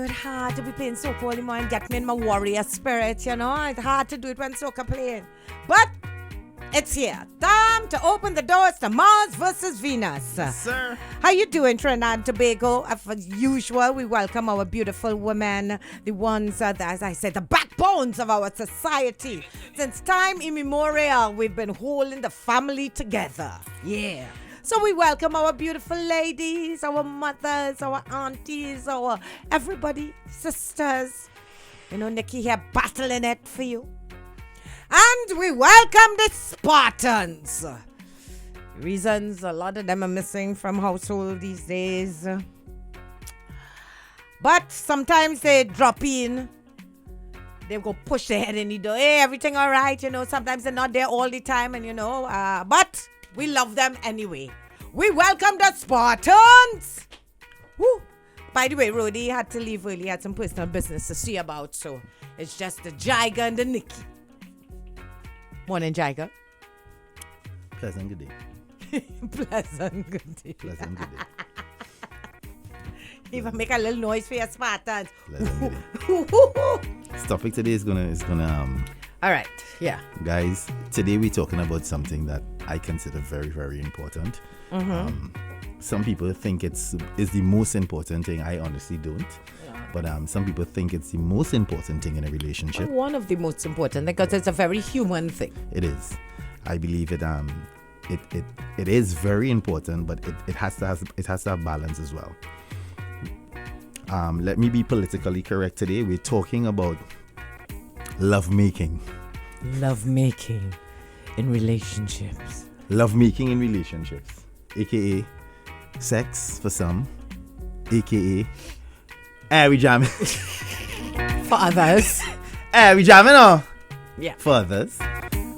it's hard to be playing soca all the morning and get me in my warrior spirit, you know. It's hard to do it when soca playing. But it's here. Time to open the doors to Mars versus Venus. Yes, sir. How you doing, Trinidad and Tobago? As usual, we welcome our beautiful women, the ones, as I said, the backbones of our society. Since time immemorial, we've been holding the family together. Yeah. So we welcome our beautiful ladies, our mothers, our aunties, our everybody, sisters. You know, Nikki here battling it for you. And we welcome the Spartans. Reasons a lot of them are missing from household these days. But sometimes they drop in. They go push their head in the door. Hey, everything all right? You know, sometimes they're not there all the time. And, you know, but we love them anyway. We welcome the Spartans. Woo. By the way, Rody had to leave early. He had some personal business to see about. So it's just the Jaiga and the Nikki. Morning, Jaiga. Pleasant good day. Pleasant good day. Pleasant good day. Even make a little noise for your Spartans. Pleasant good day. This topic today is gonna All right, yeah. guys, today we're talking about something that I consider very, very important. Some people think is the most important thing. I honestly don't. Yeah. But some people think it's the most important thing in a relationship. One of the most important because it's a very human thing. It is. I believe it is very important, but it has to have balance as well. Let me be politically correct today. We're talking about lovemaking. Lovemaking in relationships. Lovemaking in relationships, aka sex for some, aka we jamming. For others. We jamming on. Yeah. For others.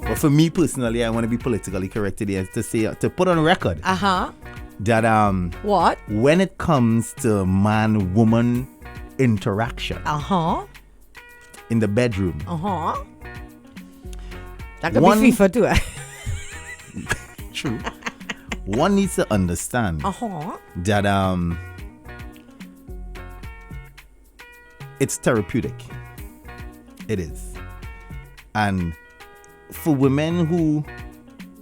But for me personally, I want to be politically correct today to put on record that What? when it comes to man-woman interaction in the bedroom, That could be FIFA too. True. One needs to understand that it's therapeutic. It is. And for women who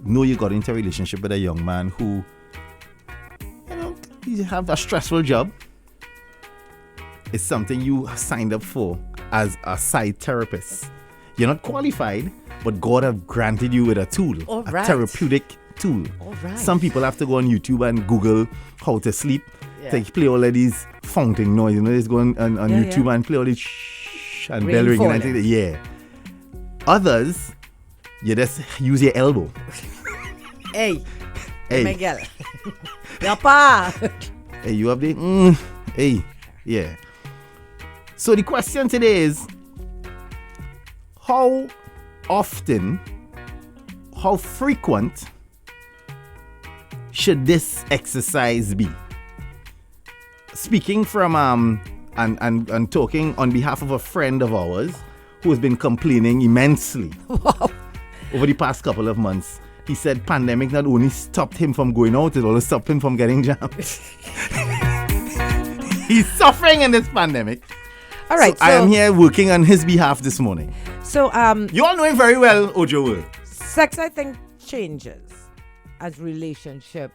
know you got into a relationship with a young man who, you have a stressful job, it's something you signed up for as a side therapist. You're not qualified, but God have granted you with a tool, a therapeutic tool. Some people have to go on YouTube and Google how to sleep. They play all of these fountain noise. You know, they go on YouTube and play all this shh and bell ringing and things. Yeah. Others, you just use your elbow. Hey, Miguel. Yapa. Hey, you have the hey, yeah. So the question today is, how often, how frequent should this exercise be? Speaking from and talking on behalf of a friend of ours who has been complaining immensely over the past couple of months. He said pandemic not only stopped him from going out, it also stopped him from getting jammed. He's suffering in this pandemic. All right, so I am here working on his behalf this morning. So you all know him very well, Ojo. Sex, I think, changes as relationships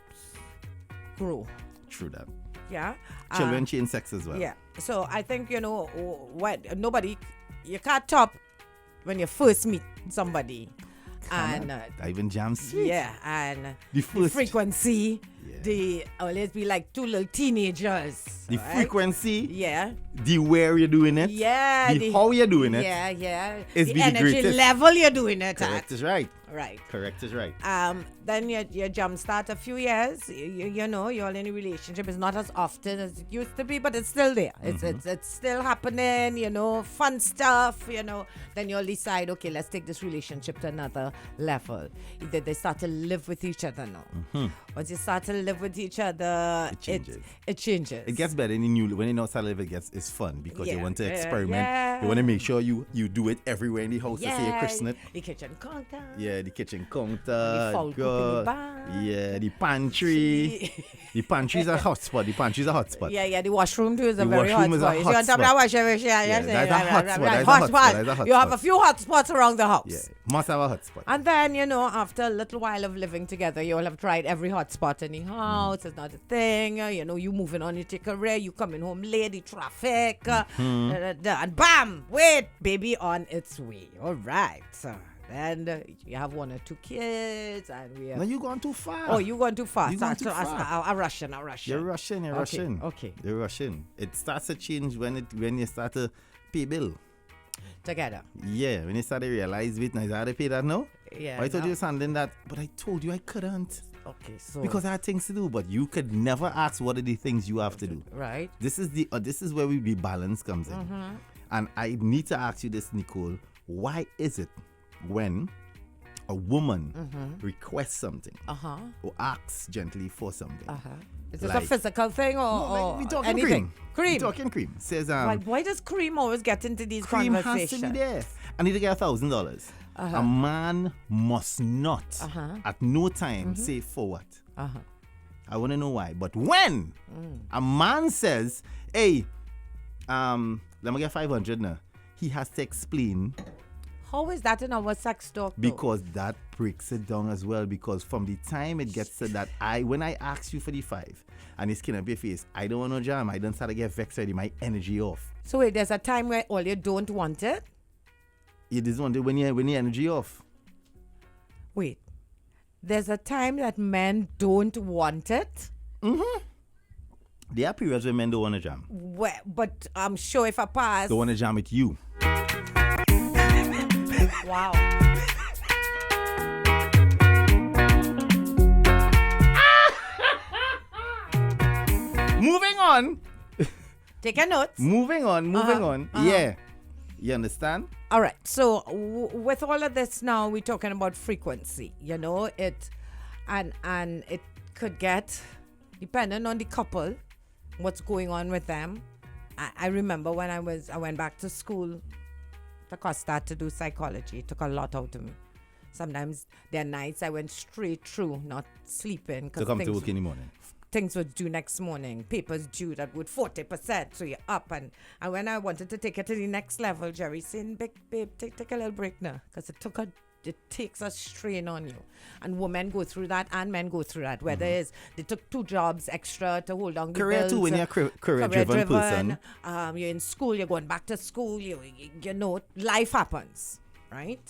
grow. True that. Yeah. Children change sex as well. Yeah. So I think, you can't top when you first meet somebody. And even jam sweet. Yeah, and the frequency. They always be like two little teenagers. The frequency. Yeah. The where you're doing it. Yeah. The how you're doing it. Yeah. Is the energy greatest. level you're doing it Correct at. is right. Right. Correct is right. Then you jump start a few years. You know, you're all in a relationship. It's not as often as it used to be, but it's still there. It's still happening. You know, fun stuff. You know, then you'll decide, okay, let's take this relationship to another level. Either they start to live with each other now. Once you start to live with each other, it changes. It gets better when you know start to live. It's fun because you want to experiment. You want to make sure you do it everywhere in the house to say you christen it. The kitchen counter. Yeah. the kitchen counter. The foul cook in the bar. Yeah, the pantry. The pantry is a hotspot. The pantry is a hotspot. Yeah, the washroom too is a The very hot washroom is a spot. You see on top of hot that washroom machine, that's a hot spot. right, That's a hot spot. That's a hot You have spot. a few hot spots around the house. Yeah, must have a hotspot. And then, after a little while of living together, you all have tried every hot spot in the house. It's not a thing. You moving on your career, you coming home late, the traffic, and bam, wait, baby on its way. All right. And you have 1 or 2 kids, and we have... No, you gone too far. Oh, you going too fast. You gone too far. I'm rushing. You're rushing. Okay. You're rushing. It starts to change when you start to pay bill. Together. Yeah, when you start to realize, wait, now I had to pay that now? Yeah. I told you handling that, but I told you I couldn't. Okay, so... Because I had things to do, but you could never ask what are the things you have to do. Right. This is where the balance comes in. And I need to ask you this, Nicole. Why is it when a woman requests something or asks gently for something? Is this a physical thing or we talking anything? Cream. We talking cream. Says why does cream always get into these cream conversations? has to be there. I need to get $1,000. A man must not at no time say for what. I want to know why. But when a man says, hey, let me get 500 now, he has to explain. How is that in our sex talk? Because that breaks it down as well. Because from the time it gets to that, when I ask you for the 5 and it's skin up your face, I don't want no jam. I don't start to get vexed already. My energy off. So wait, there's a time where all you don't want it? You just want it when your energy off. Wait, there's a time that men don't want it? There are periods where men don't want to jam. Well, but I'm sure if I pass... Don't want to jam with you. Wow. Moving on. Take a note. Moving on. Yeah. You understand? All right. So with all of this now, we're talking about frequency. It and it could get, depending on the couple, what's going on with them. I remember when I went back to school to start to do psychology. It took a lot out of me. Sometimes there are nights I went straight through, not sleeping. To come to work in the morning. Things were due next morning. Papers due that would 40%. So you're up. And when I wanted to take it to the next level, Jerry saying, babe, take a little break now. Because it takes a strain on you. And women go through that and men go through that. Whether it's they took 2 jobs extra to hold on the career bills. Too, when you're a career-driven person. You're in school, you're going back to school, life happens, right?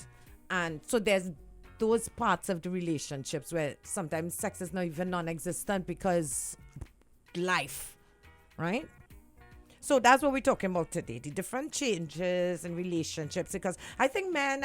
And so there's those parts of the relationships where sometimes sex is not even non-existent because life, right? So that's what we're talking about today, the different changes in relationships. Because I think men,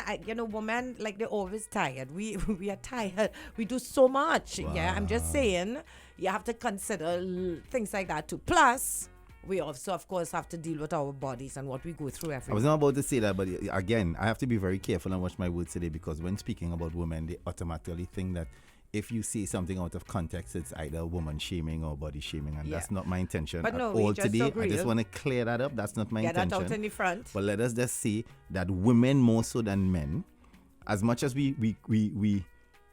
women, like they're always tired. We are tired. We do so much. Wow. Yeah, I'm just saying you have to consider things like that too. Plus, we also, of course, have to deal with our bodies and what we go through every day. I was not about to say that, but again, I have to be very careful and watch my words today, because when speaking about women, they automatically think that if you say something out of context, it's either woman shaming or body shaming, and that's not my intention at all today. I just want to clear that up. That's not my intention. Get that out in the front. But let us just say that women more so than men, as much as we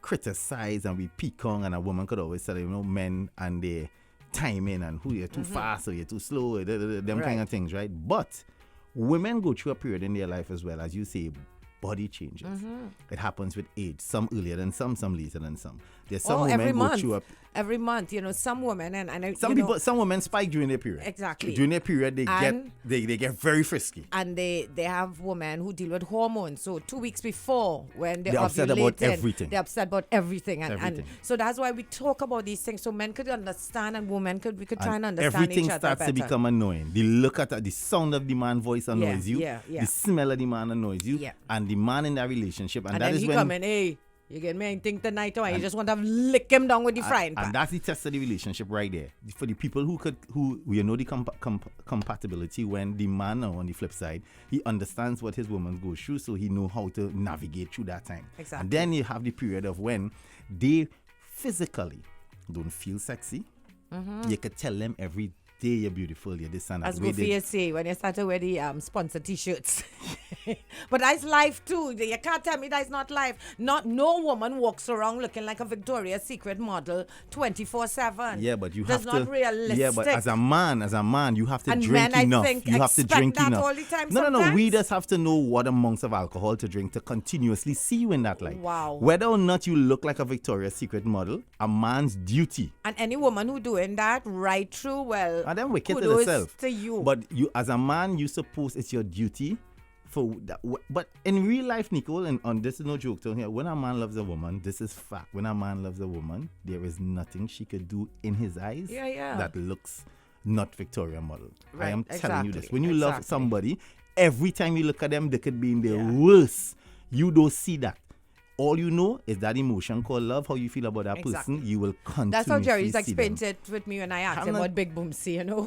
criticize and we pick on, and a woman could always say, men and their timing and who you're too fast or you're too slow, them kind of things, right? But women go through a period in their life as well, as you say, body changes. It happens with age, some earlier than some later than some. There's some women go through every month, some women and some women spike during their period. Exactly. During their period, they get very frisky. And they have women who deal with hormones. So 2 weeks before, when they're upset about everything. They're upset about everything. And so that's why we talk about these things, so men could understand and women could try and understand each other everything starts to become annoying. The look at the sound of the man voice annoys you. The smell of the man annoys you. And the man in that relationship. And that then is he when... come in, hey, you get me anything tonight, or you just want to lick him down with the frying pan. And that's the test of the relationship right there. For the people who know the compatibility, when the man, on the flip side, he understands what his woman goes through, so he know how to navigate through that time. Exactly. And then you have the period of when they physically don't feel sexy. You could tell them every There, you're beautiful. You're this and that. As Goofy say when you start to wear the sponsor t-shirts. But that's life too. You can't tell me that's not life. No woman walks around looking like a Victoria's Secret model 24/7. Yeah, but you that's have to. That's not realistic. Yeah, but as a man, you have to and drink men, enough. I think, You have to drink that enough. all the time No. sometimes. We just have to know what amounts of alcohol to drink to continuously see you in that light. Wow. Whether or not you look like a Victoria's Secret model, a man's duty. And any woman who doing that right through, well, And then wicked to kudos herself. to you. But you, as a man, you suppose it's your duty. But in real life, Nicole, and on this is no joke down here, when a man loves a woman, this is fact. When a man loves a woman, there is nothing she could do in his eyes that looks not Victoria model. Right, I am telling you this. When you exactly. love somebody, every time you look at them, they could be in their worst. You don't see that. All you know is that emotion called love. How you feel about that person, you will continuously That's how Jerry's see explained them. it with me when I asked him about Big Boomsy, you know.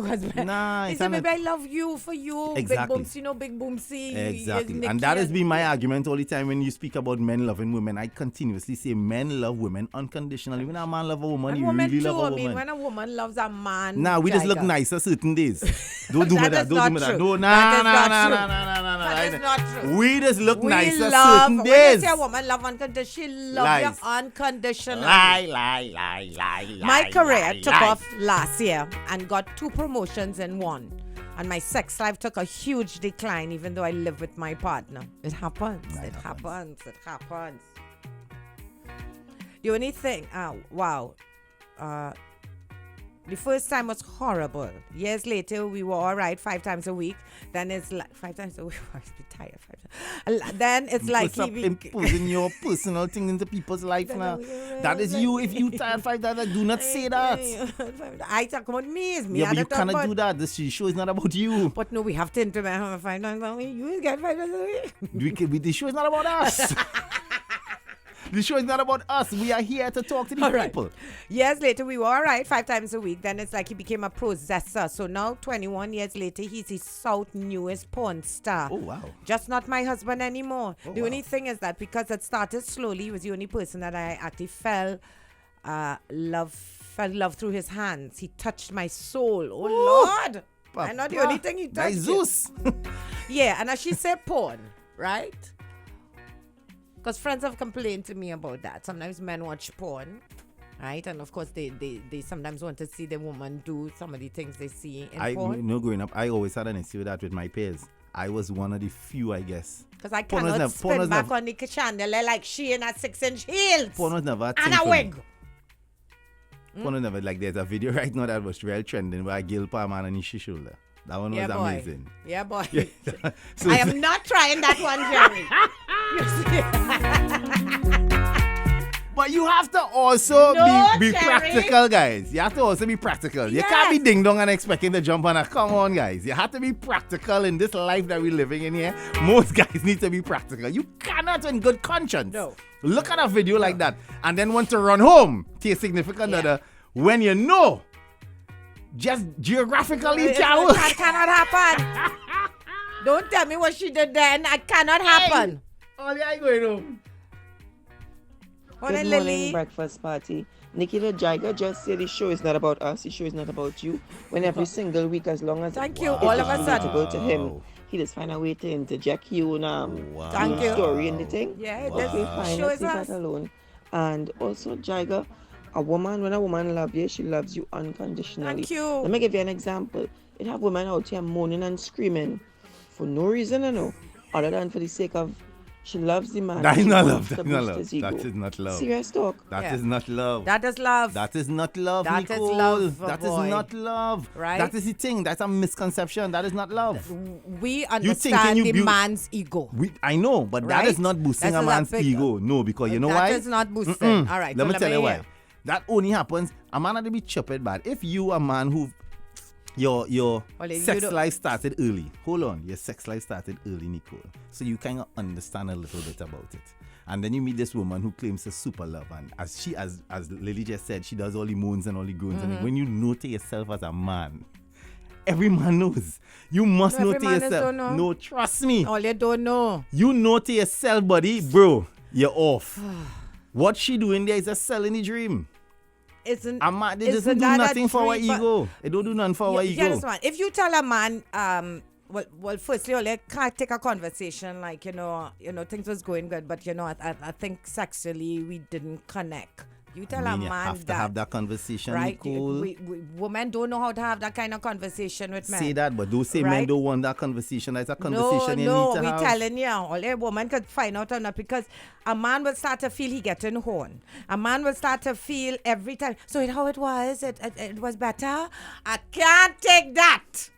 Nah, he said, baby, I love you for you. Exactly. Big Boomsy, you know, Big Boomsy. Exactly. Nikki And that has been my argument all the time when you speak about men loving women. I continuously say men love women unconditionally. When a man loves a woman, and he women really too. loves a I woman. mean, when a woman loves a man. Nah, we just look Jaiga. nicer certain days. Don't do me that. That is Don't do me not that. true. No, That is not nah. true. That is not true. We just look We nicer love, certain when days. you say a woman love unconditionally, she loves Lies. you unconditionally. Lie. My career took off last year and got 2 promotions in one. And my sex life took a huge decline even though I live with my partner. It happens. It happens. The only thing, the first time was horrible. Years later, we were all right 5 times a week. Then it's like 5 times a week. I was tired 5 times. Then it's like Stop imposing your personal thing into people's life now. That is you. If you tired 5 times, do not say that. I talk about me. It's me. Yeah, but you cannot do that. This show is not about you. But no, we have to intervene 5 times a week. You get 5 times a week. The show is not about us. The show is not about us. We are here to talk to the people. Years later, we were all right 5 times a week. Then it's like he became a possessor. So now, 21 years later, he's the South newest porn star. Oh, wow. Just not my husband anymore. The only wow. thing is that because it started slowly, he was the only person that I actually fell love through his hands. He touched my soul. Oh, Lord. Papa. I know the only thing he touched. Zeus. Yeah, and as she said porn, right? Because friends have complained to me about that. Sometimes men watch porn, right? And of course, they sometimes want to see the woman do some of the things they see in porn. Growing up, I always had an issue with that with my peers. I was one of the few, I guess. Because I cannot spin back on the chandelier like she in her 6-inch heels. Porn was never a thing and a for wig. Me. Porn was never, like, there's a video right now that was real trending where a girl put a man on his shoulder. That one was amazing. Yeah, boy. Yeah. So I am not trying that one, Jerry. But you have to also be Jerry. practical, guys. You have to also be practical. You can't be ding dong and expecting to jump on a. Come on, guys. You have to be practical in this life that we're living in here. Most guys need to be practical. You cannot, in good conscience, look at a video like that and then want to run home to your significant other when you know. Just geographically, that cannot happen. Don't tell me what she did then. That cannot happen. Oh, yeah, I going home. Good morning, breakfast party. Nikki the Jaiga just said the show is not about us. The show is not about you. When every single week, as long as thank you, all of a sudden to to him, he just find a way to interject you in thank you story and the thing. Yeah, okay, fine. Let's leave that alone. And also, Jaiga, when a woman loves you, she loves you unconditionally. Thank you. Let me give you an example. You have women out here moaning and screaming for no reason, other than for the sake of she loves the man. That is not love. That is not love. Serious talk. That is not love. That is love. That is not love, That Nicole. is love, That boy. is not love. Right? That is the thing. That's a misconception. That is not love. We understand the man's ego. I know, but that is not boosting a man's ego. No, because you know why? That is not boosting. All right. Let me tell you why. That only happens. A man had to be choppered bad. If you a man who your sex life started early. Hold on. Your sex life started early, Nicole. So you kind of understand a little bit about it. And then you meet this woman who claims to super love. And as Lily just said, she does all the moans and all the groans. And when you know to yourself as a man, every man knows. You must know to yourself. No, trust me. All you don't know. You know to yourself, buddy, bro, you're off. What she doing there is a selling the dream. isn't. A man, they just do nothing for our ego. They don't do nothing for our ego. Understand? If you tell a man, well, firstly, you can't take a conversation like, things was going good, but, I think sexually we didn't connect. You tell a man you have to have that conversation, right? Nicole. Women don't know how to have that kind of conversation with men. Say that, but those same men don't want that conversation. That's a conversation you need to have. No, we telling you, only a woman could find out or not, because a man will start to feel he getting horn. A man will start to feel every time. So how it was? It was better? I can't take that.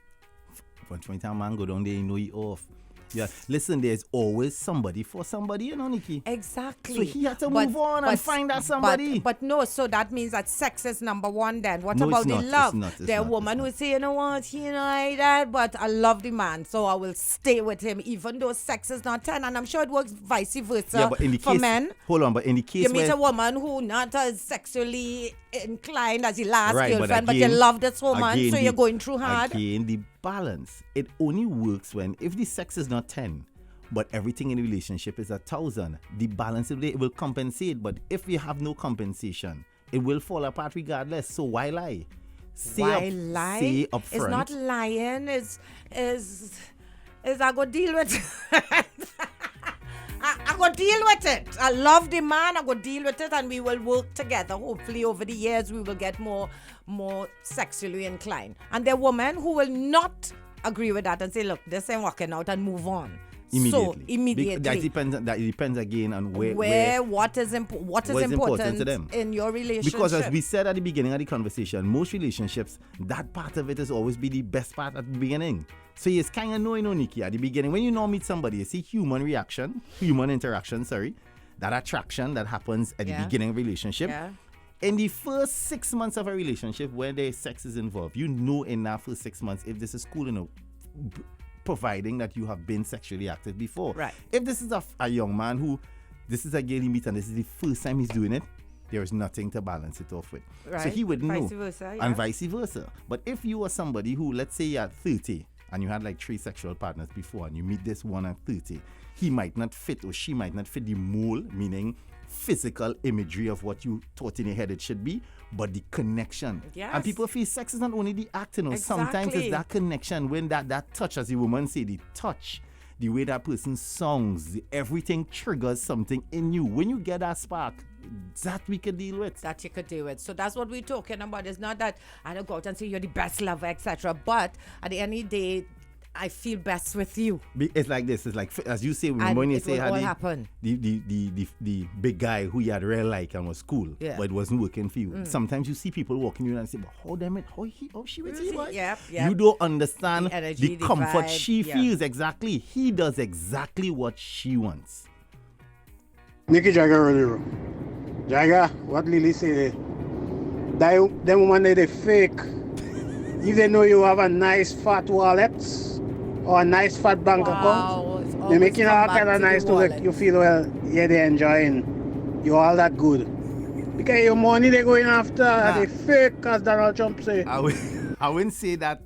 When time man go down there, you know he off. Yeah, listen, there's always somebody for somebody, Nikki. Exactly. So he had to move on and find that somebody. But no, so that means that sex is number one then. What about the love? There are women who say, you know what, he like that, but I love the man, so I will stay with him, even though sex is not 10. And I'm sure it works vice versa for men. Hold on, but in the case you meet a woman who not as sexually inclined as the last girlfriend, but you again, love this woman, so you're going through hard. Again, the balance. It only works when, if the sex is not 10, but everything in the relationship is 1,000, the balance it will compensate. But if you have no compensation, it will fall apart regardless. So why lie? Say up front. It's not lying. Is I go deal with it. I go deal with it. I love the man. I go deal with it, and we will work together. Hopefully, over the years, we will get more sexually inclined. And there are women who will not agree with that and say, "Look, this ain't working out," and move on. Immediately. So immediately. That depends again on what is important to them in your relationship. Because as we said at the beginning of the conversation, most relationships, that part of it has always been the best part at the beginning. So it's kind of knowing, Nikki, at the beginning, when you now meet somebody, you see human interaction, that attraction that happens at the beginning of a relationship. Yeah. In the first 6 months of a relationship where the sex is involved, in that first 6 months if this is cool, providing that you have been sexually active before. Right. If this is a young man who, this is a girl he meets and this is the first time he's doing it, there is nothing to balance it off with. Right. So he would know. Vice versa, and vice versa. But if you are somebody who, let's say you're 30 and you had like 3 sexual partners before and you meet this one at 30, he might not fit or she might not fit the mold, meaning physical imagery of what you thought in your head it should be, but the connection. Yes. And people feel sex is not only the act, sometimes it's that connection, when that touch, as the woman say, the touch, the way that person songs, everything triggers something in you. When you get that spark, that we could deal with. That you could deal with. So that's what we're talking about. It's not that I don't go out and say you're the best lover, etc. But at the end of the day, I feel best with you. It's like this. It's like, as you say, when you say how the big guy who you had real like and was cool, but it wasn't working for you. Sometimes you see people walking you and say, but how she with you? Yep. You don't understand the comfort vibe, she feels. Exactly. He does exactly what she wants. Nikki Jaiga earlier. Jaiga, what Lily say? Them woman they fake. If they know you have a nice fat wallet or a nice fat bank account, they're making all kind of nice to look. You feel they're enjoying. You're all that good. Because your money they're going after, they fake, as Donald Trump say. I wouldn't say that.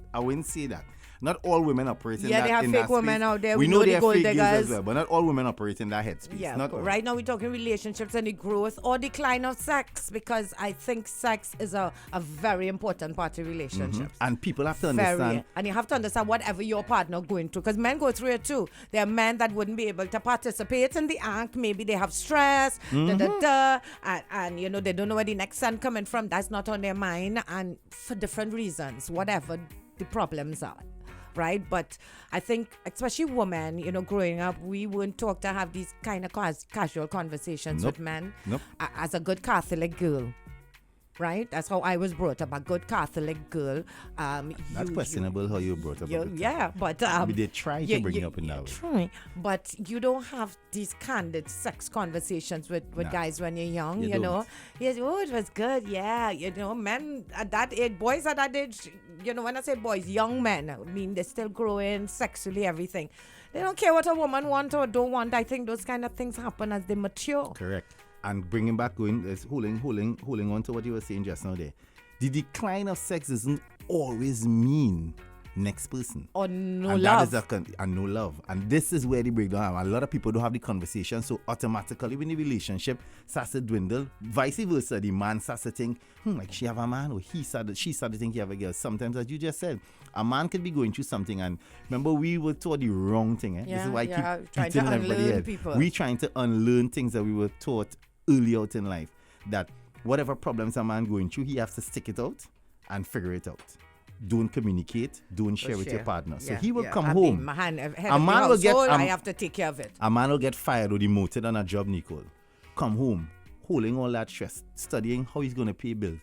Not all women operate in that. Yeah, they have fake women out there. We know they the have gold fake diggers as well, but not all women operate in that headspace. Yeah, not all. Right now we're talking relationships and the growth or decline of sex, because I think sex is a very important part of relationships. Mm-hmm. And people have to understand. And you have to understand whatever your partner going through, because men go through it too. There are men that wouldn't be able to participate in the act. Maybe they have stress, and they don't know where the next son coming from. That's not on their mind, and for different reasons, whatever the problems are. Right, but I think especially women, growing up, we weren't taught to have these kind of casual conversations with men. As a good Catholic girl, right? That's how I was brought up, a good Catholic girl. That's questionable how you brought up. But they try to bring you up in that way. Try, but you don't have these candid sex conversations with guys when you're young. Yes, it was good. Yeah, men at that age, boys at that age. When I say boys, young men, I mean they're still growing sexually, everything. They don't care what a woman wants or don't want. I think those kind of things happen as they mature. Correct. And bringing back, holding on to what you were saying just now there. The decline of sex doesn't always mean next person. Or no And love. that is and no love. And this is where the breakdown. A lot of people don't have the conversation, so automatically when the relationship starts to dwindle, vice versa, the man starts to think, like she have a man, or she started to think he have a girl. Sometimes, as you just said, a man could be going through something, and remember we were taught the wrong thing. This is why I keep trying to beating everybody unlearn head. people. We trying to unlearn things that we were taught early out in life. That whatever problems a man going through, he has to stick it out and figure it out. Don't communicate, don't share with your partner. So he will come home. A man will get. I have to take care of it. A man will get fired or demoted on a job, Nicole. Come home, holding all that stress, studying how he's going to pay bills,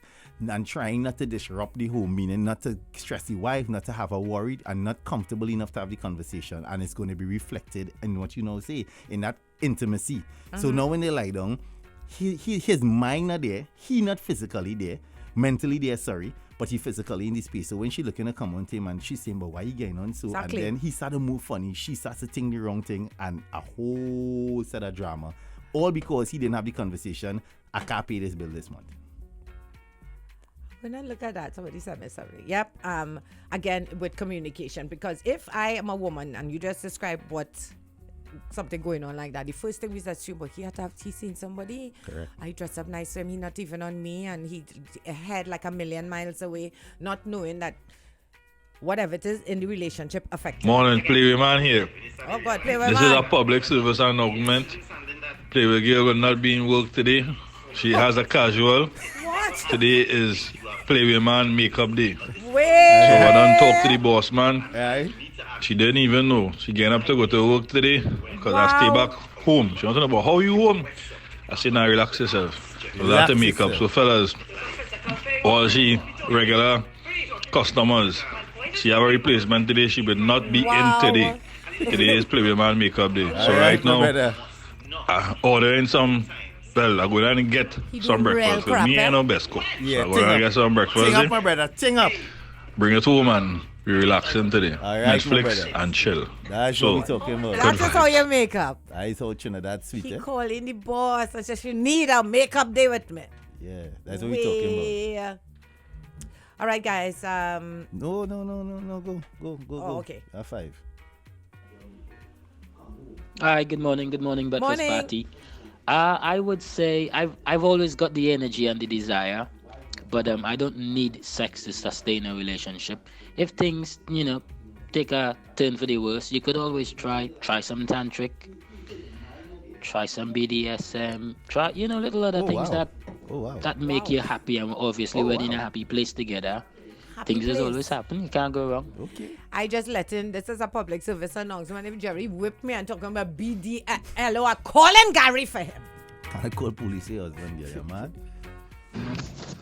and trying not to disrupt the home, meaning not to stress the wife, not to have her worried, and not comfortable enough to have the conversation. And it's going to be reflected in what you know say, in that intimacy. So now when they lie down, his mind not there, he not physically there, mentally there, sorry, but he physically in the space. So when she looking to come on to him and she's saying, but why you getting on so? Exactly. And then he started to move funny, she starts to think the wrong thing, and a whole set of drama. All because he didn't have the conversation, I can't pay this bill this month. When I look at that, somebody said me something. Yep. Again, with communication, because if I am a woman and you just describe what something going on like that, the first thing we assume, but he's seen somebody. Correct. I dress up nice for him, he not even on me, and he ahead like a million miles away, not knowing that whatever it is in the relationship affects him. Morning, Playway Man here. Oh God, Playway This Man. is a public service announcement. Playway girl will not be in work today. She has a casual. What? Today is Playway Man makeup day. Wait. So I done talk to the boss man. Right? She didn't even know. She getting up to go to work today because I stay back home. She wants to know about how you home. I said, nah, relax yourself. So that's the makeup. So fellas, all she regular customers, she have a replacement today. She will not be in today. Today is Playway Man makeup day. So right now, I'm ordering some. Well, I go down and get some breakfast. Because me ain't no best cook. Yeah, so I go down and get some breakfast. Ting up, my brother. Ting up. Bring it home and be relaxing today. All right, Netflix and chill. That's what we talking about. That is how you make up. That is how Trinidad sweet. He Eh? calling the boss and says, you need a makeup day with me. Yeah, that's what we talking about. All right, guys. No. Go. Okay. A 5. Hi, good morning, breakfast Morning. party. I would say I've always got the energy and the desire, but I don't need sex to sustain a relationship. If things, take a turn for the worse, you could always try some tantric, try some BDSM, try little other things that make you happy, and obviously when in a happy place together. Things just always happen. You can't go wrong. Okay. I just let in. This is a public service announcement. If Jerry whipped me and talking about BDLO, I'm calling Gary for him. Can I call police here, husband? Yeah, man.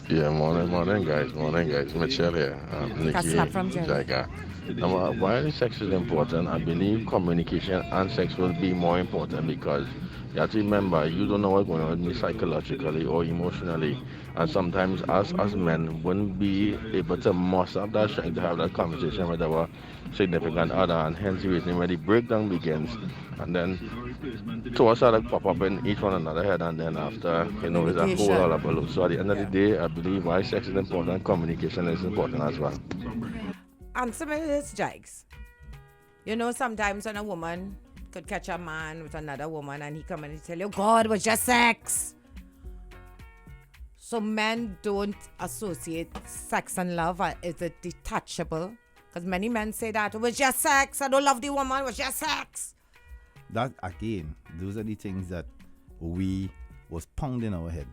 Yeah, morning, guys. Mitchell here. Nikki, slap from Jerry. Jaiga. Now, why sex is important, I believe communication and sex will be more important because you have to remember, you don't know what's going on with me psychologically or emotionally. And sometimes us as men wouldn't be able to muster up that strength to have that conversation with our significant other, and hence the reason where the breakdown begins. And then thoughts are like pop up in each one another head, and then after, it's a whole lot of balloon. So at the end of the day, I believe why sex is important, communication is important as well. Answer me this, Jaigs. Sometimes when a woman could catch a man with another woman and he come and he tell you, God, it was just sex. So men don't associate sex and love. Is it detachable? Because many men say that it was just sex. I don't love the woman. It was just sex. That again, those are the things that we was pounding our head.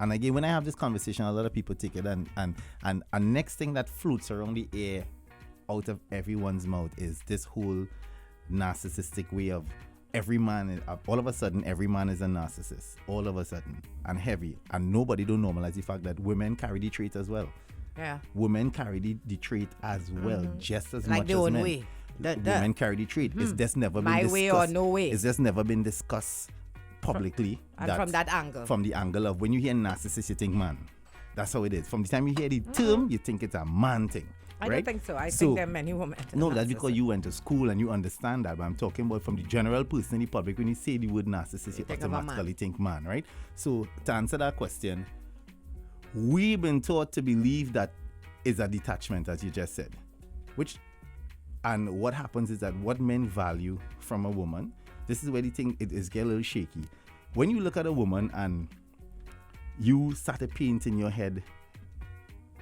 And again, when I have this conversation, a lot of people take it and next thing that floats around the air out of everyone's mouth is this whole narcissistic way of every man, all of a sudden, every man is a narcissist. All of a sudden. And heavy. And nobody don't normalize the fact that women carry the trait as well. Yeah. Women carry the trait as well, just as Like much their as own men. way. Women carry the trait. It's just never been My discussed. way or no way. It's just never been discussed publicly. From that angle. From the angle of when you hear narcissist, you think man. That's how it is. From the time you hear the term, you think it's a man thing. I right? don't think so. I think there are many women. No, that's because you went to school and you understand that. But I'm talking about from the general person in the public. When you say the word narcissist, you automatically think man, right? So to answer that question, we've been taught to believe that is a detachment, as you just said, which And what happens is that what men value from a woman, this is where the thing it is get a little shaky. When you look at a woman and you start to paint in your head,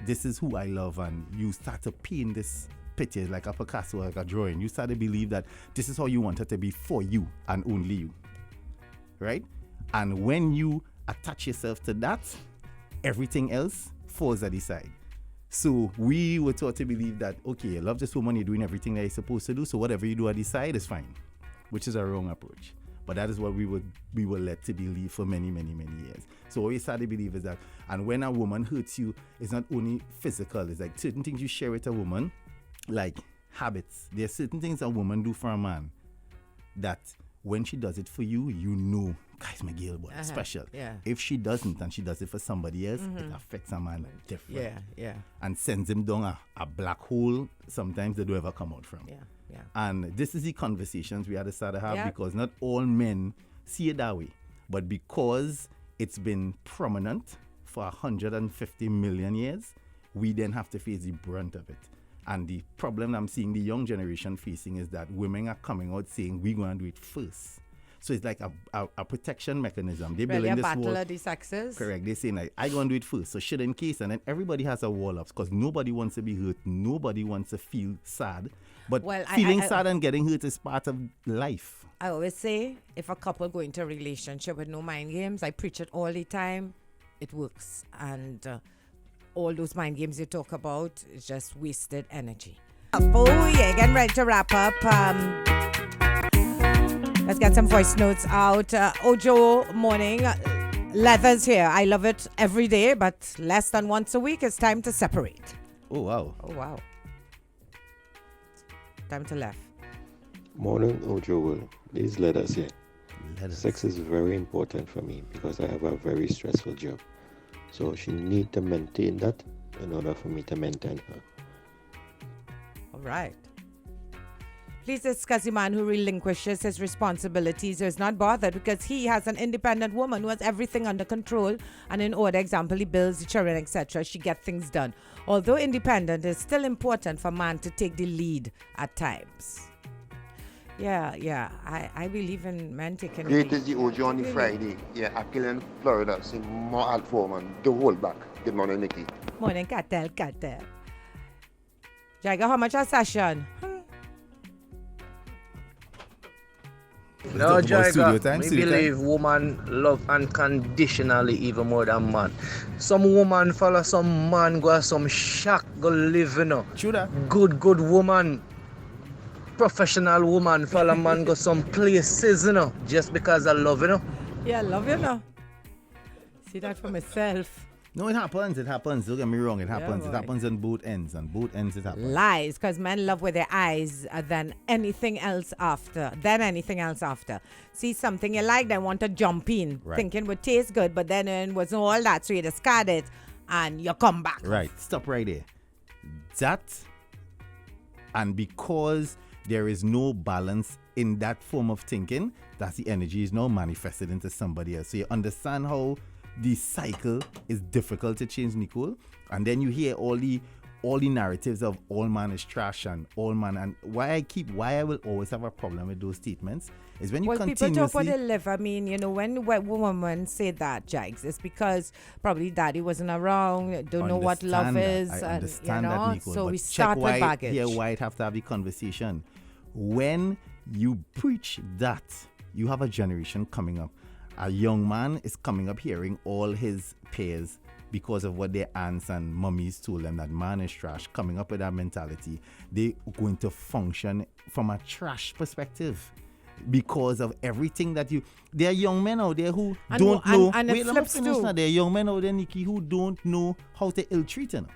this is who I love, and you start to paint this picture like a Picasso, like a drawing. You start to believe that this is how you want it to be for you and only you, right? And when you attach yourself to that, everything else falls at the side. So we were taught to believe that, okay, I love this woman, you're doing everything that you're supposed to do, so whatever you do at the side is fine, which is a wrong approach. But that is what we were led to believe for many, many, many years. So what we started to believe is that, and when a woman hurts you, it's not only physical, it's like certain things you share with a woman, like habits. There are certain things a woman do for a man that when she does it for you, you know, guys, my girl, boy, special. Yeah. If she doesn't and she does it for somebody else, it affects a man different. Yeah. And sends him down a black hole sometimes they don't ever come out from. Yeah. And this is the conversations we had to start to have because not all men see it that way. But because it's been prominent for 150 million years, we then have to face the brunt of it. And the problem I'm seeing the young generation facing is that women are coming out saying we're going to do it first. So it's like a protection mechanism. They building this battle wall. of the sexes. Correct. They're saying like, I going to do it first. So shit in case. And then everybody has a wall up because nobody wants to be hurt. Nobody wants to feel sad. But feeling sad and getting hurt is part of life. I always say, if a couple go into a relationship with no mind games, I preach it all the time, it works. And all those mind games you talk about is just wasted energy. Oh yeah, getting ready to wrap up. Let's get some voice notes out. Ojo morning. Leather's here. I love it every day, but less than once a week. It's time to separate. Oh, wow. Oh, wow. Time to left. Morning, Ojo. These letters here. Letters. Sex is very important for me because I have a very stressful job. So she need to maintain that in order for me to maintain her. All right. Please discuss the man who relinquishes his responsibilities or is not bothered because he has an independent woman who has everything under control and in order. Example, he bills, the children, etc. She gets things done. Although independent, it's still important for man to take the lead at times. Yeah. I believe in men taking the lead. Great is the Ojo on the Friday. Yeah, Akil in Florida. Sing more alt foreman. The whole back. Good morning, Nikki. Morning, Cartel. Jaiga, how much a session? No, Jaiga, we believe woman love unconditionally even more than man. Some woman follow some man, go some shack, go live, you know. True that. Good woman, professional woman follow man, go some places, you know, just because I love, you know. Yeah, love, you know. See that for myself. No, it happens. Don't get me wrong. It happens. Yeah, it happens on both ends. On both ends, it happens. Lies, because men love with their eyes than anything else after. See something you like, they want to jump in, thinking would taste good, but then it wasn't all that, so you discard it and you come back. Right. Stop right there. That, and because there is no balance in that form of thinking, that's the energy is now manifested into somebody else. So you understand how the cycle is difficult to change, Nicole, and then you hear all the narratives of all man is trash and all man, and why I will always have a problem with those statements is when you continuously... people talk what they live. I mean, you know, when women say that, Jags, it's because probably daddy wasn't around, don't know what love is, I understand and, you know, that, Nicole, so but we start with baggage. Here, why it have to have the conversation. When you preach that, you have a generation coming up. A young man is coming up hearing all his peers, because of what their aunts and mummies told them, that man is trash, coming up with that mentality. They're going to function from a trash perspective because of everything that you... There are young men out there who don't know... And it flips too. There are young men out there, Nikki, who don't know how to ill-treat them.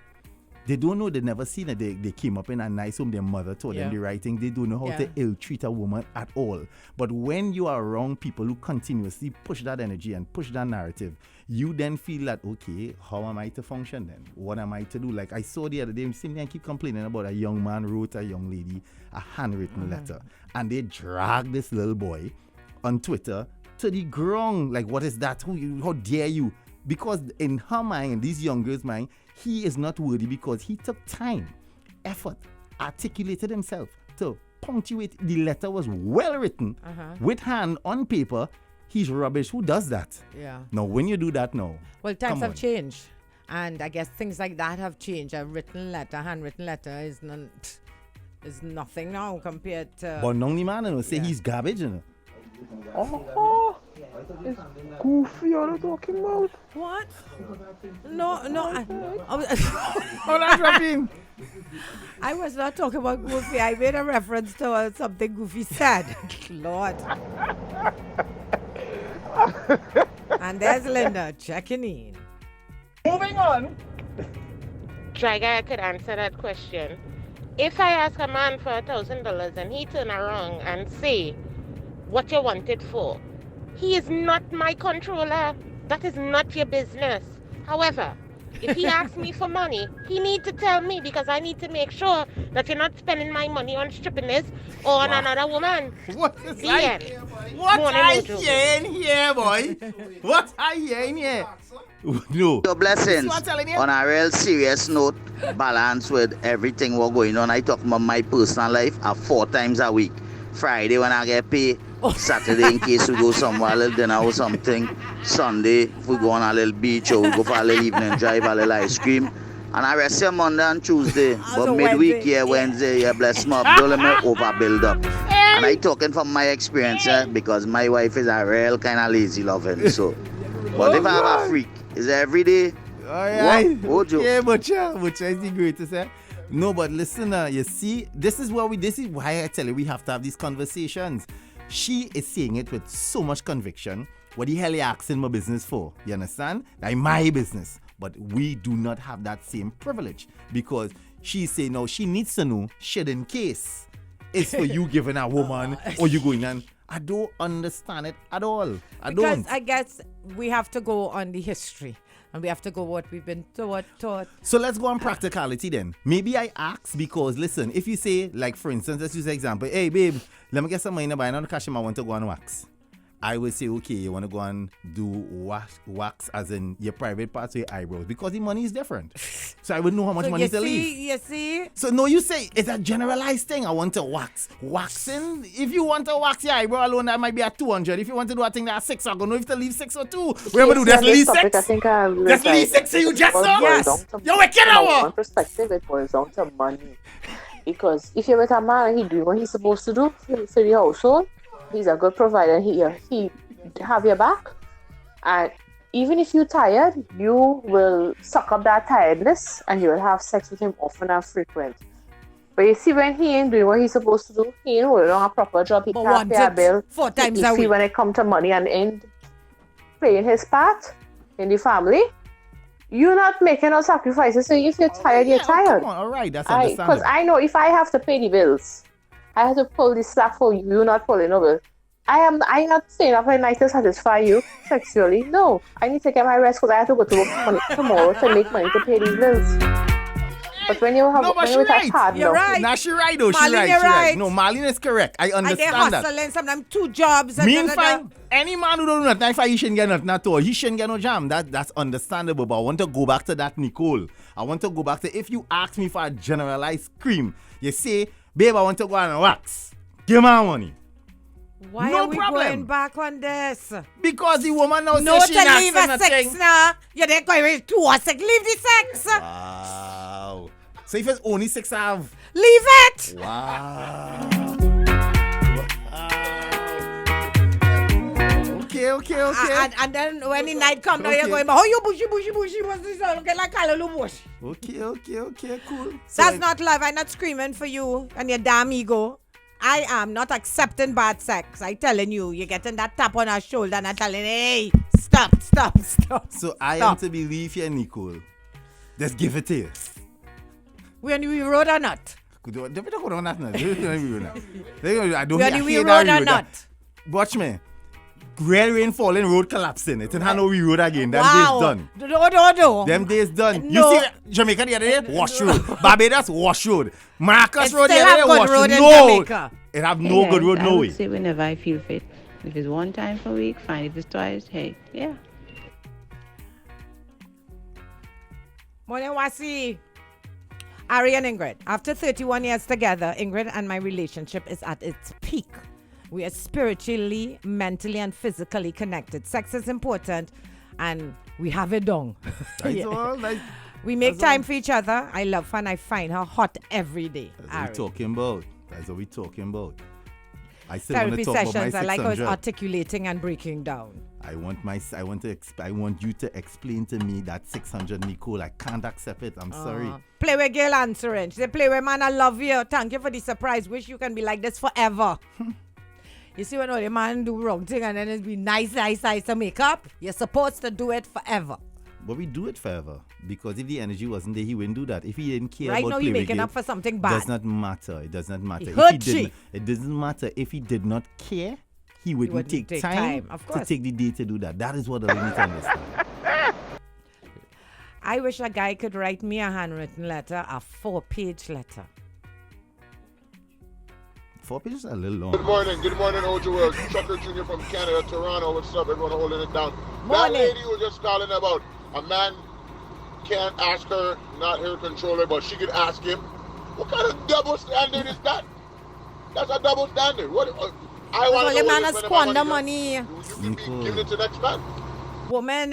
They don't know, they never seen it. They came up in a nice home, their mother told them the right thing. They don't know how to ill-treat a woman at all. But when you are around people who continuously push that energy and push that narrative, you then feel that, okay, how am I to function then? What am I to do? Like I saw the other day, I keep complaining about a young man wrote a young lady a handwritten letter. And they dragged this little boy on Twitter to the ground. Like, what is that? How dare you? Because in her mind, these young girls' mind, he is not worthy because he took time, effort, articulated himself, to punctuate. The letter was well written, with hand on paper. He's rubbish. Who does that? Yeah. Now, when you do that now. Well, times have changed. And I guess things like that have changed. A written letter, handwritten letter is nothing now compared to... But now the man will say he's garbage, you know. Oh, it's goofy you're talking about. What? No. Oh, that's Robin. I was not talking about Goofy. I made a reference to something Goofy said. Lord. And there's Linda checking in. Moving on. Jaiga, I could answer that question. If I ask a man for $1,000 and he turn around and say what you want it for, he is not my controller. That is not your business. However, if he asks me for money, he needs to tell me because I need to make sure that you're not spending my money on strippiness or on another woman. What is that? What I hearing here, boy? What I hearing here? No. Your blessings. On a real serious note, balance with everything what going on. I talk about my personal life 4 times a week. Friday when I get paid. Saturday in case we go somewhere, a little dinner or something. Sunday if we go on a little beach or we go for a little evening drive, a little ice cream. And I rest here Monday and Tuesday. But midweek, Wednesday, bless me up. Don't let me overbuild up. And I talking from my experience because my wife is a real kind of lazy loving. So, but if I have a freak, is it every day? Alright. What? Yeah, Butcher is the greatest, eh? No, but listen, you see, this is why I tell you we have to have these conversations. She is saying it with so much conviction. What the hell are you asking my business for? You understand? Like my business. But we do not have that same privilege because she's saying now she needs to know shit in case it's for you giving a woman or you going and I don't understand it at all. Because I guess we have to go on the history. And we have to go what we've been taught. So let's go on practicality then. Maybe I ask because, listen, if you say, like for instance, let's use an example. Hey, babe, let me get some money to buy another cash. I want to go and wax. I will say, okay, you want to go and do wax as in your private parts of your eyebrows because the money is different. So I would know how much money to leave. You see? So no, you say it's a generalized thing. I want to wax. Waxing, if you want to wax your eyebrow alone, that might be at 200. If you want to do a thing that's 6, I'm going to know if to leave 6 or 2. We're going to do that's leave 6. That's leave 6 to you just now? Yes. You're wicked hour. One perspective, it boils down to money. Because if you're with a man and he doing what he's supposed to do for the household, he's a good provider. He have your back, and even if you're tired, you will suck up that tiredness, and you will have sex with him often and frequent. But you see, when he ain't doing what he's supposed to do, he ain't holding on a proper job. He can't pay a bill 4 times a week. When it come to money and ain't playing his part in the family, you're not making no sacrifices. So if you're tired, you're tired. Come on, all right, that's understandable. Because I know if I have to pay the bills, I have to pull the slack for you. You're not pulling over. I'm not staying up at night to satisfy you sexually. No, I need to get my rest because I have to go to work tomorrow to make money to pay these bills. But when you have when you're right. Partner, you're right. Nah, she right though. She right. No, Marlene is correct. I understand that. And they're hustling sometimes 2 jobs. Meanwhile, any man who don't do nothing, he shouldn't get nothing at all. He shouldn't get no jam. That's understandable. But I want to go back to that, Nicole. I want to go back to if you ask me for a generalized cream, you say, babe, I want to go and wax. Give my money. Why are we going back on this? Because the woman now no says she not leave a sex now. You're not going to a sex. Leave the sex. Wow. So if it's only 6 hours. Leave it. Wow. Okay. And then when the night comes, now you're going, oh, you bushy. What's this? Look like a little bush. Okay, cool. That's not love. I'm not screaming for you and your damn ego. I am not accepting bad sex. I telling you, you're getting that tap on our shoulder and I'm telling, hey, stop. So I am to believe here, Nicole. Let's give it to you. When we road or not? I don't when we road or not? Watch me. Real rain falling, road collapsing. It's in Hanoi road again. Them wow. days done. No. Them days done. No. You see Jamaica the other day? Wash road. Barbados, wash road. Maracas road the other day? Wash road. No. It have no good road, no way. I would say whenever I feel fit. If it's 1 time per week, fine. If it's twice, hey, yeah. Morning, Wasi. Ari and Ingrid, after 31 years together, Ingrid and my relationship is at its peak. We are spiritually, mentally, and physically connected. Sex is important, and we have it done. That's all. We make time for each other. I love her, and I find her hot every day. That's what we're talking about. That's what we're talking about. I still Therapy want to talk sessions. about my I like how it's 600. articulating and breaking down. I want you to explain to me that 600, Nicole. I can't accept it. I'm sorry. Play with girl answering. She say, play with man, I love you. Thank you for the surprise. Wish you can be like this forever. You see when all the man do wrong thing and then it be nice to make up? You're supposed to do it forever. But we do it forever. Because if the energy wasn't there, he wouldn't do that. If he didn't care Right about now, play you're with making girl, up for something bad. Does not matter. It does not matter. It doesn't matter. If he did not care, he wouldn't take time of to course. take the day to do that. That is what I need to understand. I wish a guy could write me a handwritten letter, a 4-page letter. 4 pages is a little long. Good morning, OJ World. Chucker Jr. from Canada, Toronto. What's up? Everyone holding it down. Morning. That lady was just calling about a man can't ask her, not her controller, but she could ask him. What kind of double standard is that? That's a double standard. What? I want to know man where you has spend squander the money. You can be giving it to the next man. Women,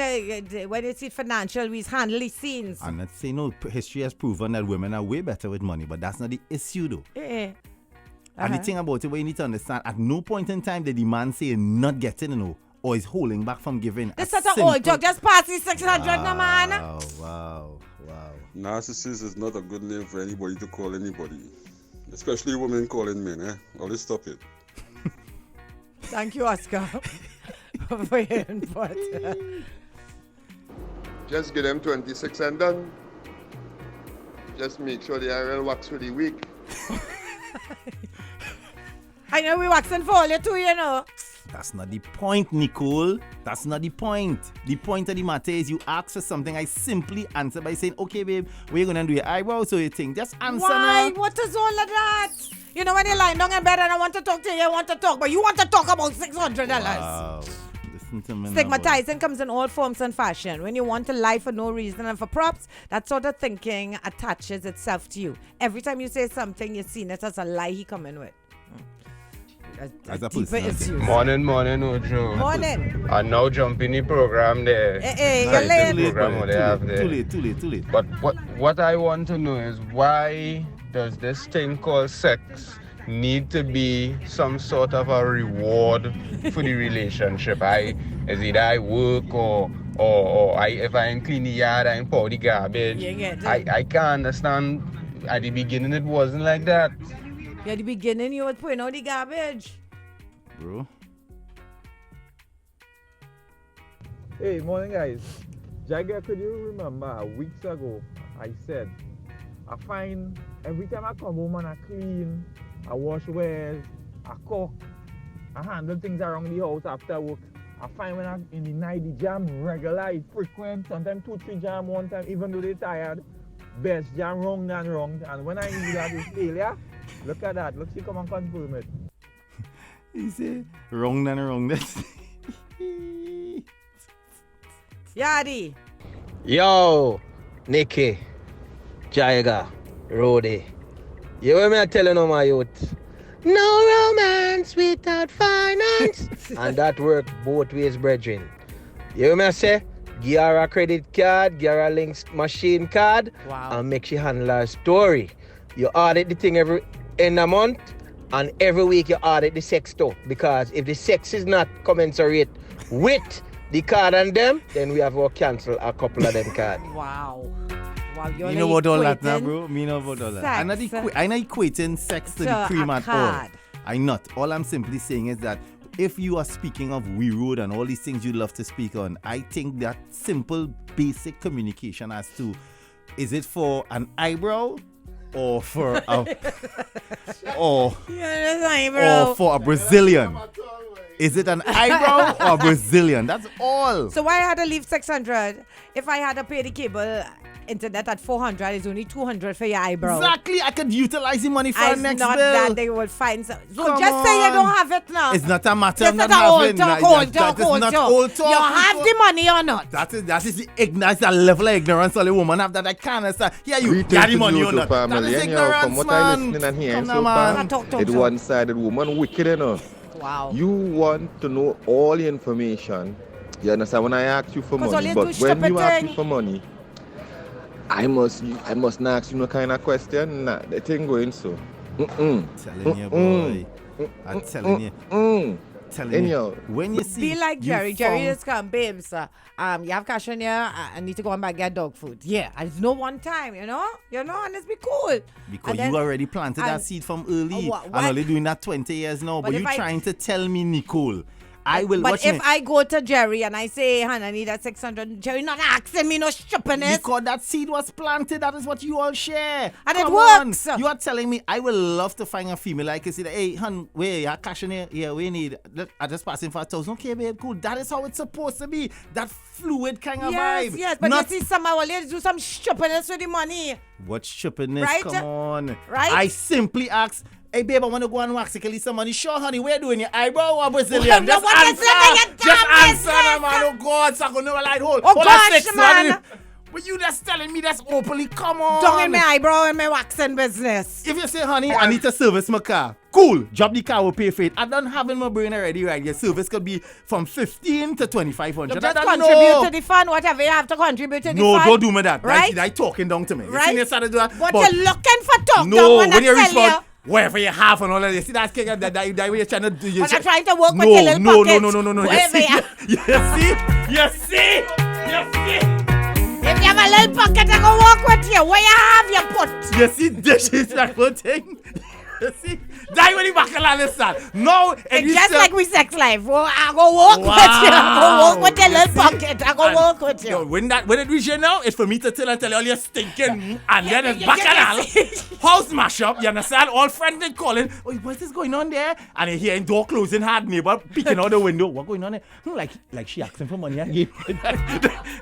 when it's financial, we handle these scenes. I'm not saying no. History has proven that women are way better with money, but that's not the issue, though. And the thing about it, what you need to understand, at no point in time did the man say not getting, or is holding back from giving. This such an old joke. Just pass the 600, no man. Wow. Narcissist is not a good name for anybody to call anybody. Especially women calling men, eh? Always stop it. Thank you, Oscar, for your input. Just get them 26 and done. Just make sure the IRL works for the week. I know we waxing for all you too, That's not the point, Nicole. That's not the point. The point of the matter is you ask for something, I simply answer by saying, okay, babe, we're going to do your eyebrows, so you think. Just answer Why? now. What is all of that? You know when you're lying down in bed and I want to talk to you, I want to talk, but you want to talk about $600. Wow. Listen to me now, Stigmatizing comes in all forms and fashion. When you want to lie for no reason and for props, that sort of thinking attaches itself to you. Every time you say something, you're seeing it as a lie he come in with. As a deeper issues. Morning, Ojo. Morning. I now jump in the program there. You're late. Too late. But what I want to know is why does this thing called sex need to be some sort of a reward for the relationship? Is it I work or if I clean the yard, I pour the garbage? I can't understand. At the beginning, it wasn't like that. At the beginning, you were putting out the garbage. Bro. Hey, morning guys. Jaiga, could you remember weeks ago I said I find every time I come home and I clean, I wash wares, I cook, I handle things around the house after work. I find when I'm in the night, the jam regular, it's frequent, sometimes 2-3 jam one time, even though they're tired. Best jam wrong than wrong. And when I hear that is failure, look at that. Look, she come and confirm it. He said, wrong than wrong. That's Yadi. Yo, Nikki, Jaiga, Rody. You hear me I telling you, my youth? No romance without finance. And that work both ways, brethren. You hear me I say? Give her a credit card, give her a links machine card, and make she handle her story. You audit the thing every end of month, and every week you audit the sex too. Because if the sex is not commensurate with the card and them, then we have to cancel a couple of them cards. Wow, you know about all that now, bro? Me know about all that. I'm not equating sex to the cream at all. I'm not. All I'm simply saying is that if you are speaking of we road and all these things you love to speak on, I think that simple, basic communication as to, is it for an eyebrow or for a or for a Brazilian? Is it an eyebrow or Brazilian? That's all. So why I had to leave 600? If I had to pay the cable internet at 400, it's only 200 for your eyebrow. Exactly. I could utilize the money for our next not bill. that they will find some. So Come just say you on. don't have it now. It's not a matter of That's not not having. old talk, old talk, That is old not talk. old talk. You have the money or not? That is the ignorance, that level of ignorance all the woman have that I can't understand. Yeah, you got the money or not. That is ignorance, from what I man. listening and hearing Come so on, far, man. it one-sided woman wicked enough. Wow. You want to know all the information. You understand? When I ask you for 'Cause all money, you but do is when you stupid ask thing. me for money, I must not ask you no kind of question. Nah, the thing going so. Telling you, boy. I'm telling you. Telling you. When you see, Be like you Jerry. Jerry found- just come, babes. You have cash on here. I need to go and buy get dog food. Yeah, it's no one time, you know, and it's be cool. Because And then- you already planted that and- seed from early. Wha- I'm what? only doing that 20 years now. But But you if I- trying to tell me, Nicole, I will But watch if me. I go to Jerry and I say, "Hon, I need that 600," Jerry not asking me no stupidness. Because that seed was planted, that is what you all share. And it Come works. On. You are telling me I will love to find a female like you say, hey, hun, where you cash in here? Yeah, we need. I just passing for 1,000. Okay, babe, cool. That is how it's supposed to be. That fluid kind of vibe. Yes, but Not you see, some will do some stupidness with the money. what stupidness? Right? Come on. Right? I simply ask. Hey, babe, I want to go and wax some money. Sure, honey, where doing your eyebrow or Brazilian? Well, Just what is answer. it? You Just damn answer, man. Oh, God, so I'm going to light hold. Oh, Hold on, gosh, 6, man. But you just telling me that's openly. Come on. Don't in my eyebrow and my waxing business. If you say, honey, I need to service my car, cool. Drop the car, will pay for it. I don't have in my brain already, right? Your service could be from 15 to 2,500. Just I don't contribute know. to the fund, whatever you have to contribute to the No, fund. don't do me that. Right? That talking down to me. Right? You see, you started to do that. But But you're looking for talk no, down when I you tell respond, whatever you have and all that, you see that kick that way you're trying to do. But I'm trying to work with your little pockets. No. Whatever You see? If you have a little pocket, I go walk with you. Where you have your put? You see, disrespectful thing. You see, die when you back and understand. No, It's just like we sex life. Well, I go walk with you. I go walk with your little pocket. I go walk with you. Yo, when it reach you now, it's for me to tell all you stinking and then it's bacchanal. House mash up, you understand? All friends they calling, oh, what is going on there? And you hearing door closing, hard neighbor peeking out the window. What going on there? Like she asking for money again.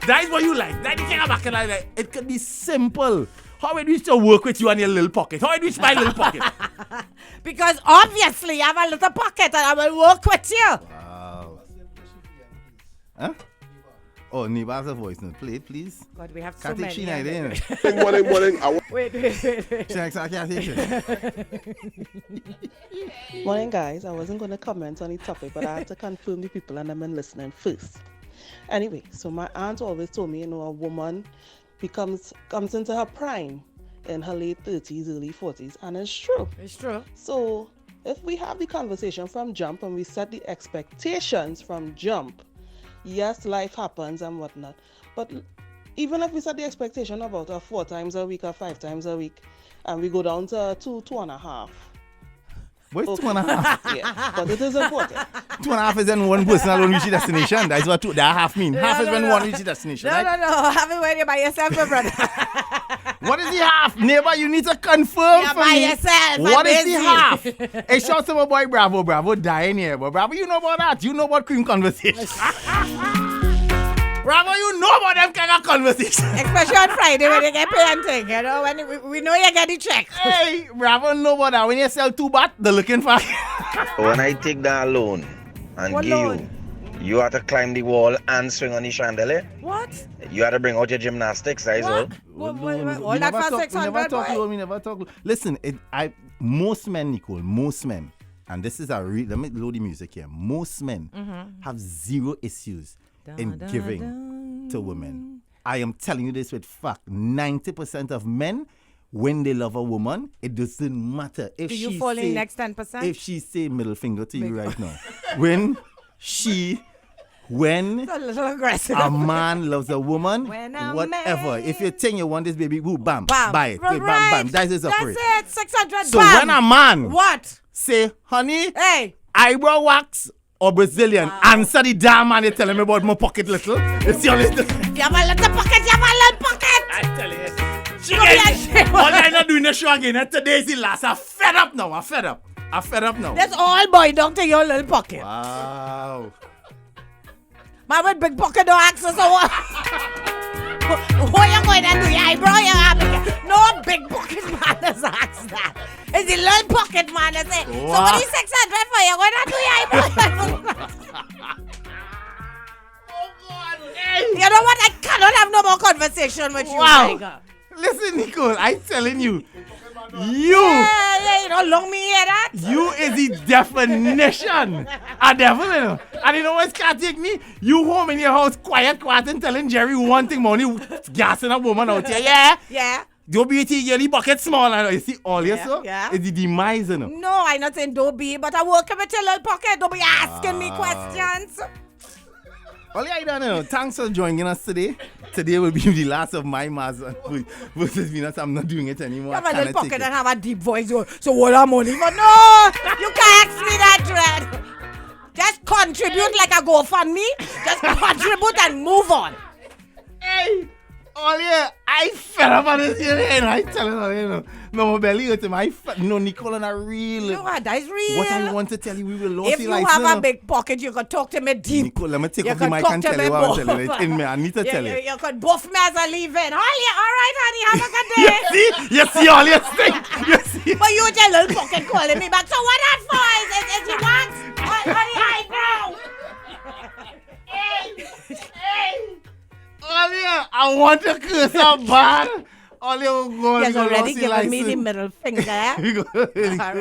That is what you like. That is kind of bacchanal. Like, it could be simple. How it reach to work with you and your little pocket? How it reach my little pocket? Because obviously you have a little pocket and I will work with you. Wow. Huh? Oh, Niba has a voice note. Play it, please. God, we have so Can't take many. Sheena in. Wait. Sheena, I can't take it. Morning, guys. I wasn't going to comment on the topic, but I had to confirm the people and I've been listening first. Anyway, so my aunt always told me, a woman comes into her prime in her late 30s, early 40s, and it's true. It's true. So if we have the conversation from jump and we set the expectations from jump, yes, life happens and whatnot, but even if we set the expectation about 4 times a week or 5 times a week, and we go down to 2.5. What's Okay. 2.5? Yeah, but it is important. 2.5 is when one person alone reach the destination. That is what that half mean. Half is when one reach the destination. right? No. Have it when you're by yourself, my brother. What is the half? Neighbor, you need to confirm You're for by me. yourself. What I'm is the busy. half? Hey, shout out to my boy Bravo dying here. But Bravo, you know about that. You know about cream conversation. Bravo, you know about them kind of conversation. Especially on Friday when you get paid and thing, when we know you get the check. Hey, Bravo, know about that. When you sell 2 baht, they're looking for. When I take that loan and What give loan? you have to climb the wall and swing on the chandelier. What? You have to bring out your gymnastics, that is all. All that for 600, boy. We never talk. Listen, most men, Nicole, and this is let me load the music here. Most men have zero issues in giving to women. I am telling you this with fact. 90% of men, when they love a woman, it doesn't matter if Do you she fall say, in next 10%? If she say middle finger to you right now, when It's a little aggressive. a man loves a woman, When a whatever. If you think you want this baby, boo, bam, Bam. buy it. Right. Bam. That is That's operate. it. 600. So bam. when a man What? say, honey, Hey. eyebrow wax or Brazilian, answer the damn man they telling me about my pocket little. You see all this? You have a little pocket. You have a little pocket. I tell you. All I not doing the show again. And today is the last. I'm fed up now. I'm fed up now. That's all boy down to your little pocket. Wow. Man with big pocket don't ask us so what you going to do your eyebrow? No big pocket man has asked that. It's the little pocket man that say, so what is 600 for you going to do your eyebrow? You know what? I cannot have no more conversation with you. Wow. Listen, Nicole, I'm telling you. Yeah, you don't long me hear that. You is the definition of devil, you know. And you know what can't take me? You home in your house, quiet, and telling Jerry one thing, money, gassing a woman out here. Yeah? Yeah. Don't be your bucket small. You see, all you so? Yeah. It's the demise, you know. No, I'm not saying don't be, but I work with your little pocket. Don't be asking me questions. All I don't know. Thanks for joining us today. Today will be the last of my Mazda versus Venus. I'm not doing it anymore. You have a little pocket and have a deep voice. So what am money? But no, you can't ask me that, Dread. Just contribute like a GoFundMe. Just contribute and move on. Hey, all I fell up on this here. I tell you, no, my belly hurt him. Nicole and I real. You know what? That's real. What I want to tell you, we will lose if the you license. have a big pocket, you can talk to me deep. Nicole, let me take off the mic and tell you what I'm telling you. It's in me. I need to tell you. You could buff me as I leave in. All right, honey, have a good day. You see all your thing. You see. But you with your little pocket calling me back. So what that for? Is he wants? Honey, I want to curse so bad. All you go He has already given given me the middle finger. You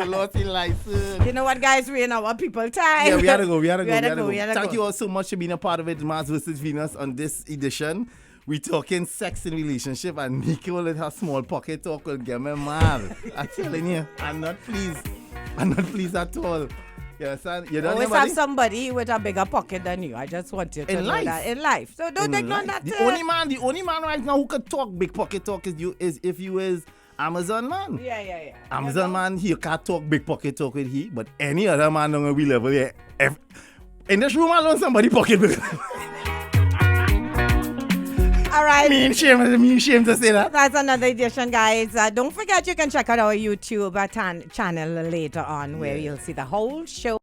lost the license. You know what, guys? We're in our people time. Yeah, we gotta go. We gotta go. Thank Thank you all so much for being a part of it, Mars vs. Venus, on this edition. We talking sex and relationship, and Nikki with her small pocket talk will get me mad. I'm telling you, I'm not pleased. I'm not pleased at all. Yes, you don't always have somebody with a bigger pocket than you. I just want you to know that in life. So don't ignore that. The only man right now who could talk big pocket talk is if you is Amazon man. Yeah. Amazon man, he can't talk big pocket talk with he, but any other man on we level here. In this room alone, somebody pocket big. All right. Me shame to say that. That's another edition, guys. Don't forget you can check out our YouTube channel later on where you'll see the whole show.